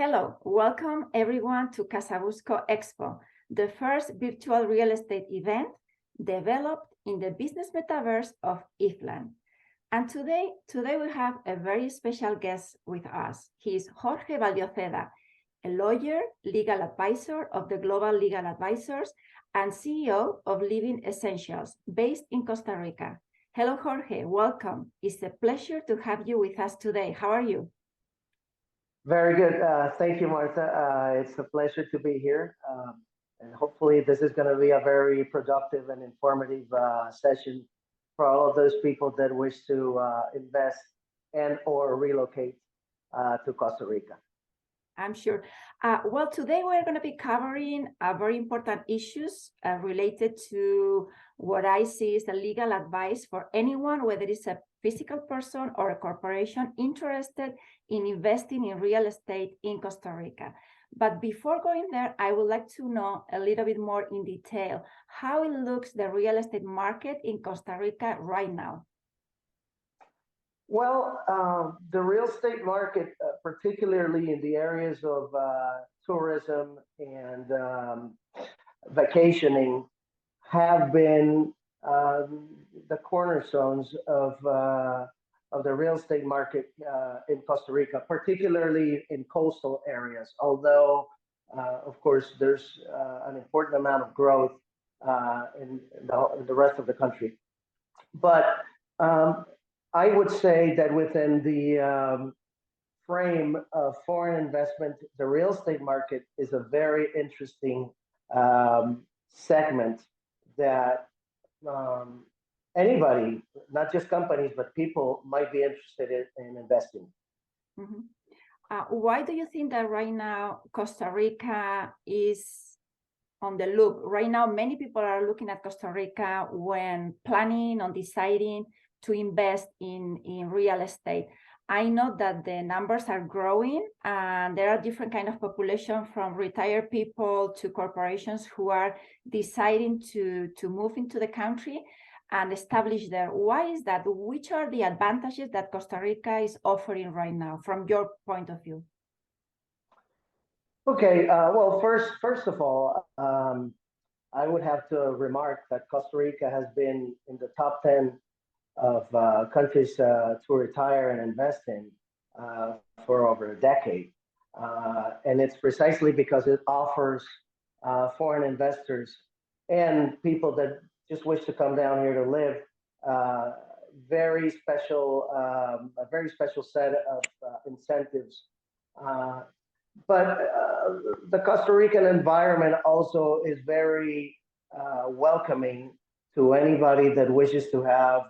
Hello, welcome everyone to CasaBusco Expo, the first virtual real estate event developed in the business metaverse of IFLAN. And today we have a very special guest with us. He is Jorge Baldosera, a lawyer, legal advisor of the Global Legal Advisors and CEO of Living Essentials, based in Costa Rica. Hello, Jorge, welcome. It's a pleasure to have you with us today. How are you? Very good. Thank you, Martha. It's a pleasure to be here. And hopefully this is going to be a very productive and informative session for all of those people that wish to invest and or relocate to Costa Rica. I'm sure. Well, today we're going to be covering very important issues related to what I see is the legal advice for anyone, whether it's a physical person or a corporation interested in investing in real estate in Costa Rica. But before going there, I would like to know a little bit more in detail how it looks the real estate market in Costa Rica right now. Well, the real estate market, particularly in the areas of tourism and vacationing, have been the cornerstones of the real estate market in Costa Rica, particularly in coastal areas. Although, of course, there's an important amount of growth in the rest of the country. But I would say that within the frame of foreign investment, the real estate market is a very interesting segment that anybody, not just companies, but people might be interested in investing. Mm-hmm. Why do you think that right now Costa Rica is on the look? Right now, many people are looking at Costa Rica when planning on deciding to invest in real estate. I know that the numbers are growing and there are different kind of population, from retired people to corporations who are deciding to move into the country and establish there. Why is that? Which are the advantages that Costa Rica is offering right now from your point of view? Okay, well, first of all, I would have to remark that Costa Rica has been in the top 10 of countries to retire and invest in for over a decade. And it's precisely because it offers foreign investors and people that just wish to come down here to live a very special set of incentives. But the Costa Rican environment also is very welcoming to anybody that wishes to have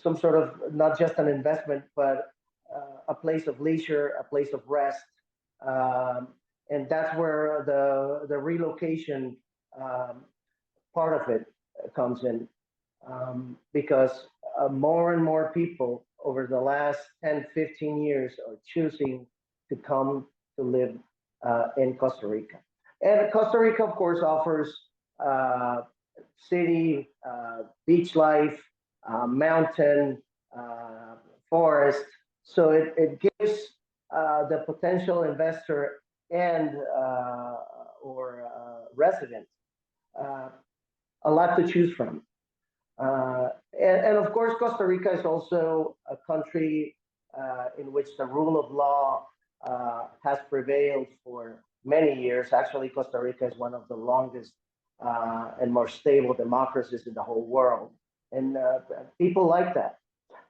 some sort of, not just an investment, but a place of leisure, a place of rest. And that's where the relocation part of it comes in, because more and more people over the last 10, 15 years are choosing to come to live in Costa Rica. And Costa Rica, of course, offers city, beach life, mountain, forest. So it gives the potential investor and or resident a lot to choose from. And of course, Costa Rica is also a country in which the rule of law has prevailed for many years. Actually, Costa Rica is one of the longest and more stable democracies in the whole world. And people like that.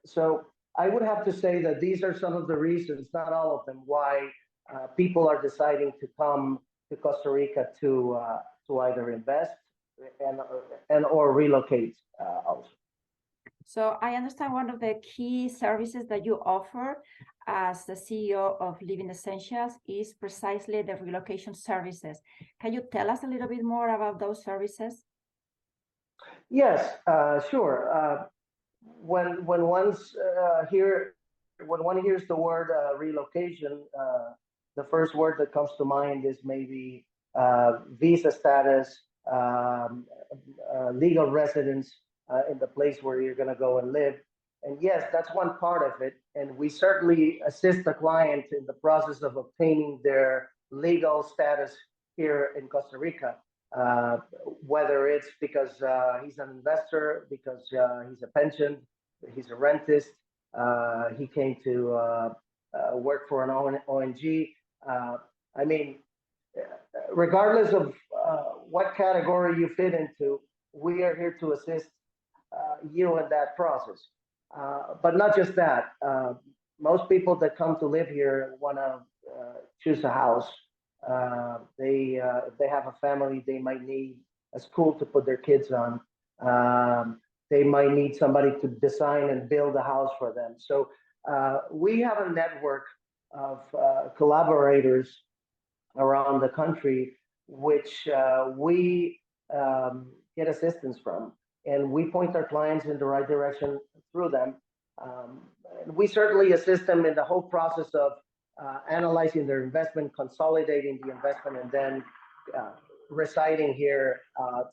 So I would have to say that these are some of the reasons, not all of them, why people are deciding to come to Costa Rica to either invest and or relocate also. So I understand one of the key services that you offer as the CEO of Living Essentials is precisely the relocation services. Can you tell us a little bit more about those services? Yes, sure. When one hears the word relocation, the first word that comes to mind is maybe visa status, legal residence in the place where you're going to go and live. And yes, that's one part of it. And we certainly assist the client in the process of obtaining their legal status here in Costa Rica, uh, whether it's because he's an investor, because he's a pension, he's a rentist, he came to work for an ONG. Uh, I mean, regardless of what category you fit into, we are here to assist you in that process. But not just that. Most people that come to live here want to choose a house. If they have a family, they might need a school to put their kids on. They might need somebody to design and build a house for them. So we have a network of collaborators around the country, which we get assistance from, and we point our clients in the right direction through them. And we certainly assist them in the whole process of analyzing their investment, consolidating the investment, and then residing here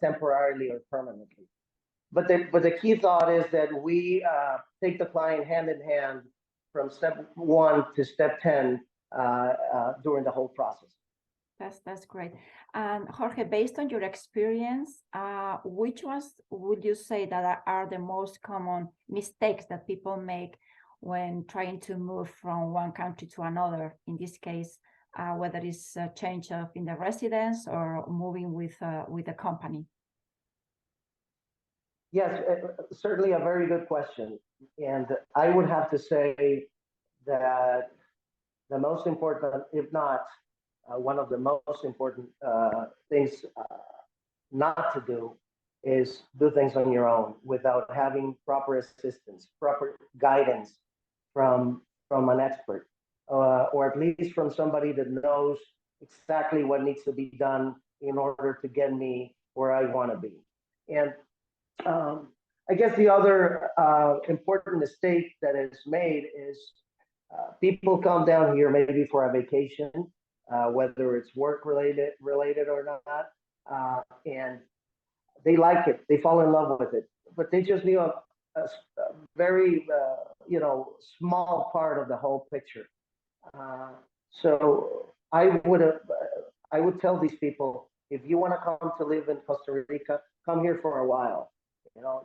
temporarily or permanently. But the key thought is that we take the client hand in hand from step 1 to step 10 during the whole process. That's great. And Jorge, based on your experience, which ones would you say that are the most common mistakes that people make when trying to move from one country to another? In this case, whether it's a change of in the residence or moving with a company. Yes, certainly a very good question. And I would have to say that the most important, if not one of the most important things not to do, is do things on your own without having proper assistance, proper guidance from an expert, or at least from somebody that knows exactly what needs to be done in order to get me where I want to be. And I guess the other important mistake that is made is people come down here maybe for a vacation, whether it's work related or not, and they like it, they fall in love with it, but they just need a very small part of the whole picture. So I would tell these people, if you want to come to live in Costa Rica, come here for a while.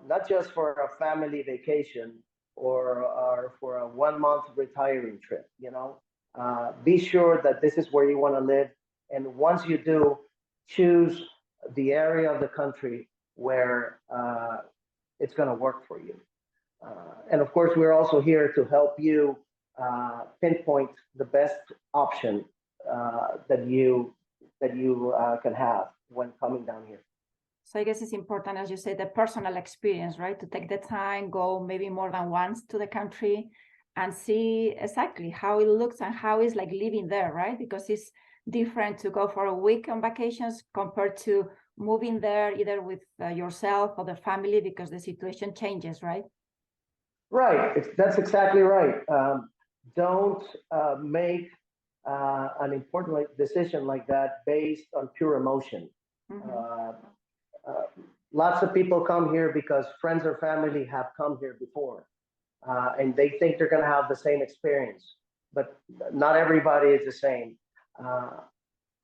Not just for a family vacation or for a 1 month retiring trip. Be sure that this is where you want to live, and once you do, choose the area of the country where it's going to work for you. And of course, we're also here to help you pinpoint the best option that you can have when coming down here. So I guess it's important, as you say, the personal experience, right? To take the time, go maybe more than once to the country and see exactly how it looks and how it's like living there, right? Because it's different to go for a week on vacations compared to moving there either with yourself or the family, because the situation changes, right? Right, that's exactly right. Don't make an important decision like that based on pure emotion. Mm-hmm. Lots of people come here because friends or family have come here before, and they think they're going to have the same experience, but not everybody is the same.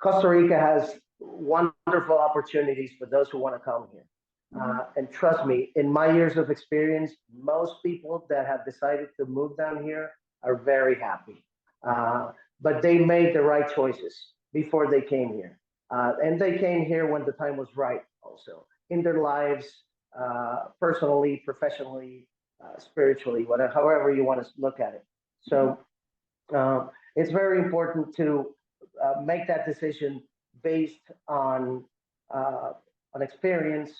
Costa Rica has wonderful opportunities for those who want to come here. And trust me, in my years of experience, most people that have decided to move down here are very happy. But they made the right choices before they came here. And they came here when the time was right also, in their lives, personally, professionally, spiritually, whatever, however you want to look at it. So it's very important to make that decision based on experience,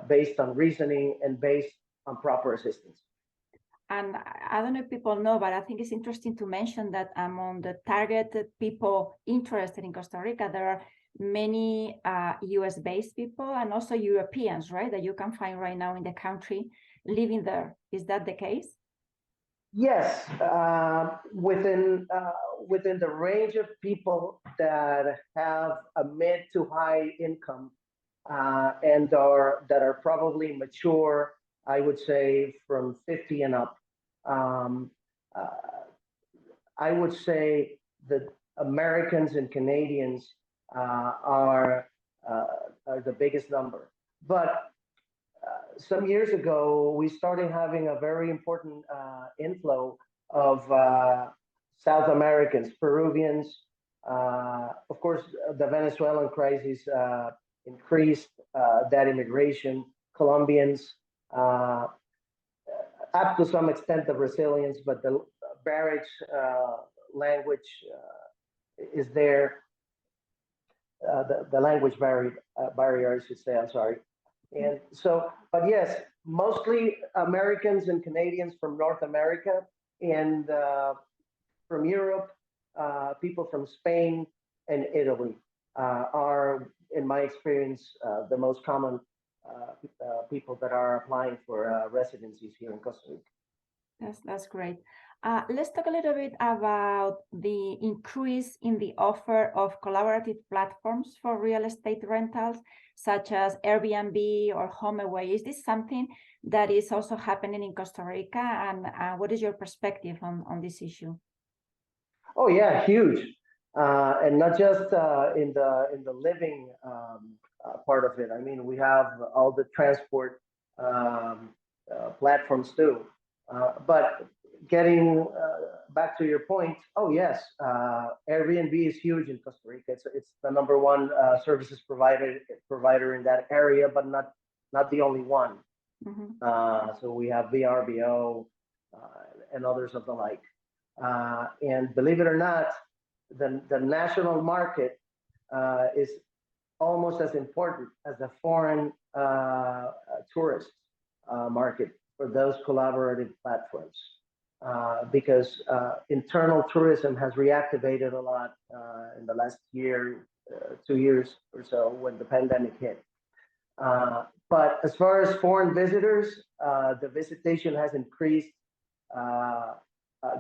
based on reasoning, and based on proper assistance. And I don't know if people know, but I think it's interesting to mention that among the targeted people interested in Costa Rica, there are many US-based people and also Europeans, right, that you can find right now in the country living there. Is that the case? Yes, within the range of people that have a mid to high income and that are probably mature, I would say from 50 and up. Um, uh, I would say that Americans and Canadians uh, are the biggest number. But some years ago, we started having a very important inflow of South Americans, Peruvians. Of course, the Venezuelan crisis increased that immigration. Colombians, uh, up to some extent, the Brazilians, but the barrage language is there. The language barrier, I should say. I'm sorry. And so, but yes, mostly Americans and Canadians from North America and from Europe, people from Spain and Italy are, in my experience, the most common people that are applying for residencies here in Costa Rica. That's great. Let's talk a little bit about the increase in the offer of collaborative platforms for real estate rentals, such as Airbnb or HomeAway. Is this something that is also happening in Costa Rica? And what is your perspective on this issue? Oh yeah, huge, and not just in the living part of it. I mean, we have all the transport platforms too. But getting back to your point, oh yes, Airbnb is huge in Costa Rica. It's the number one services provider in that area, but not the only one. So we have VRBO and others of the like. And believe it or not, the national market is almost as important as the foreign tourist market for those collaborative platforms. Because internal tourism has reactivated a lot in the last year, 2 years or so when the pandemic hit. But as far as foreign visitors, the visitation has increased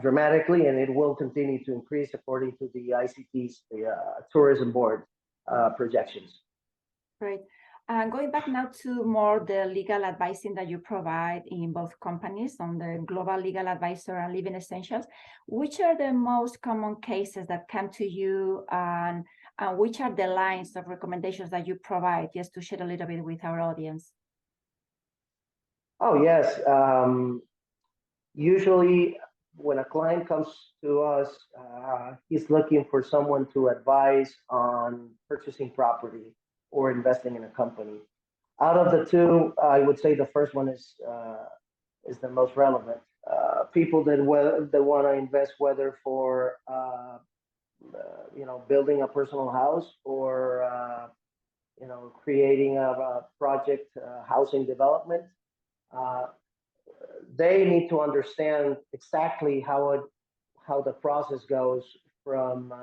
dramatically, and it will continue to increase according to the ICT's, the Tourism Board projections. Great. Going back now to more the legal advising that you provide in both companies on the Global Legal Advisor and Living Essentials, which are the most common cases that come to you, and which are the lines of recommendations that you provide, just to share a little bit with our audience? Oh, yes. Usually, when a client comes to us, he's looking for someone to advise on purchasing property or investing in a company. Out of the two, I would say the first one is the most relevant. People that want to invest, whether for building a personal house or creating a project housing development. They need to understand exactly how the process goes from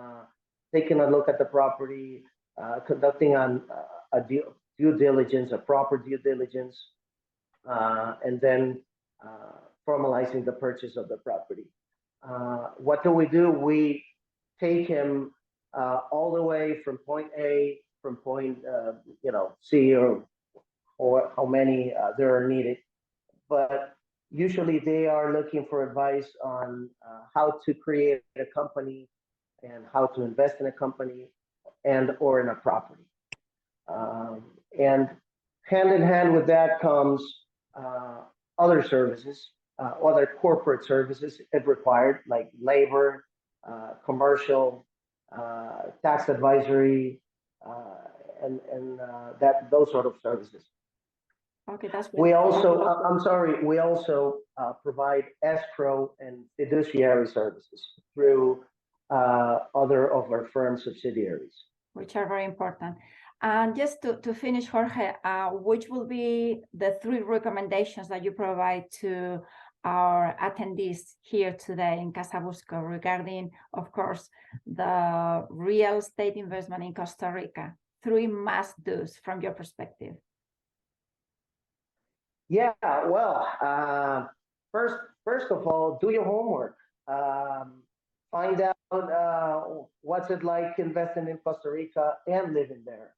taking a look at the property, conducting a due diligence, a proper due diligence, and then formalizing the purchase of the property. What do? We take him all the way from point A, from point C, or how many there are needed. But usually they are looking for advice on how to create a company and how to invest in a company and or in a property. And hand in hand with that comes other services, other corporate services if required, like labor, commercial, tax advisory, and those sort of services. Okay, that's great. We also, we also provide escrow and fiduciary services through other of our firm subsidiaries. Which are very important. And just to finish, Jorge, which will be the 3 recommendations that you provide to our attendees here today in CasaBusco regarding, of course, the real estate investment in Costa Rica? 3 must-dos from your perspective. Yeah, well, first of all, do your homework. Find out what's it like investing in Costa Rica and living there.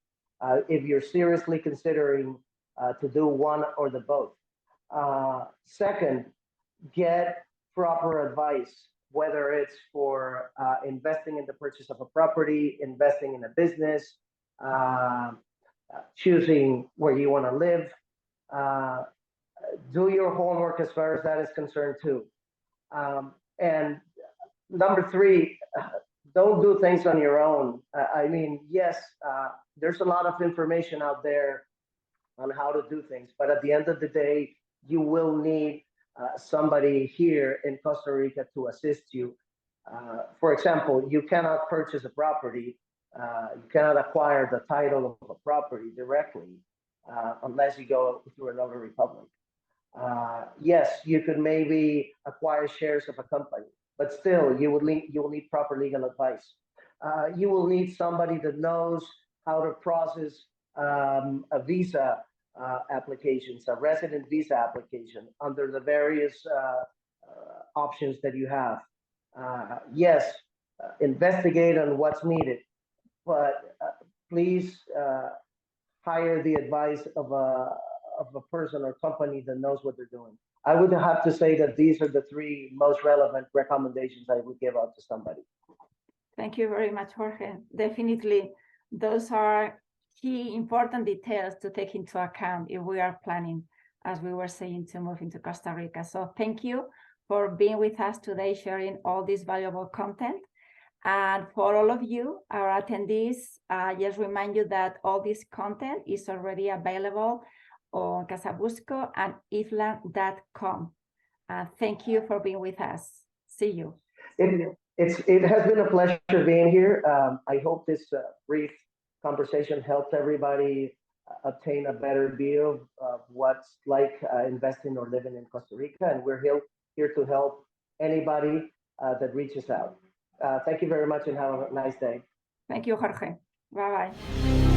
If you're seriously considering to do one or the both. Second, get proper advice, whether it's for investing in the purchase of a property, investing in a business, choosing where you want to live. Do your homework as far as that is concerned too. And number three, don't do things on your own. I mean, yes, there's a lot of information out there on how to do things, but at the end of the day, you will need somebody here in Costa Rica to assist you. For example, you cannot purchase a property, you cannot acquire the title of a property directly unless you go through a notary public. Yes, you could maybe acquire shares of a company, but still you will need proper legal advice. You will need somebody that knows how to process a visa applications, a resident visa application under the various options that you have. Yes, investigate on what's needed, but please hire the advice of a person or company that knows what they're doing. I would have to say that these are the three most relevant recommendations I would give out to somebody. Thank you very much, Jorge. Definitely, those are key important details to take into account if we are planning, as we were saying, to move into Costa Rica. So thank you for being with us today, sharing all this valuable content. And for all of you, our attendees, just remind you that all this content is already available on CasaBusco and ifland.com. Thank you for being with us. See you. It has been a pleasure being here. I hope this brief conversation helped everybody obtain a better view of what's like investing or living in Costa Rica, and we're here to help anybody that reaches out. Thank you very much and have a nice day. Thank you, Jorge. Bye-bye.